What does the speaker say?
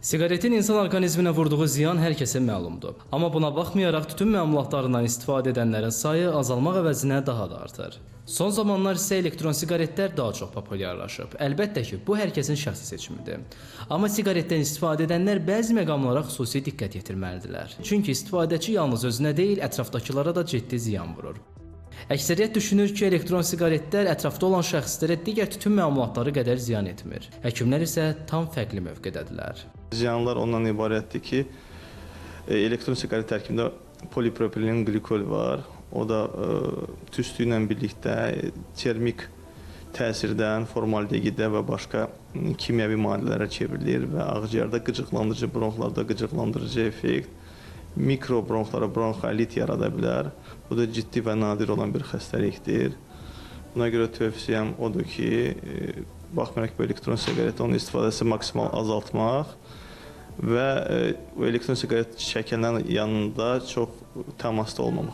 Siqaretin insan orqanizminə vurduğu ziyan hər kəsə məlumdur. Amma buna baxmayaraq tütün məmulatlarından istifadə edənlərin sayı azalmaq əvəzinə daha da artır. Son zamanlar isə elektron siqaretlər daha çox populyarlaşıb. Əlbəttə ki, bu hər kəsin şəxsi seçimidir. Amma siqaretdən istifadə edənlər bəzi məqamlara xüsusi diqqət yetirməlidirlər. Çünki istifadəçi yalnız özünə deyil, ətrafdakılara da ciddi ziyan vurur. Əksəriyyət düşünür ki, elektron siqaretlər ətrafda olan şəxslərə digər tütün məmulatları qədər ziyan etmir. Həkimlər isə tam fərqli mövqedədirlər. Ziyanlar ondan ibarətdir ki, elektron siqaret tərkibində polipropilen qlikol var. O da tüstü ilə birlikdə termik təsirdən formaldehidə və başqa kimyəvi maddələrə çevrilir və ağciyərdə qıcıqlandırıcı, bronxlarda qıcıqlandırıcı effekt, mikrobronxlara bronxolit yarada bilər. Bu da ciddi və nadir olan bir xəstəlikdir. Buna görə tövsiyəm odur ki, baxmayaraq bu elektron siqaret, onun istifadəsi maksimal azaltmaq və elektron siqaret çəkənlərin yanında çox təmasda olmamaq.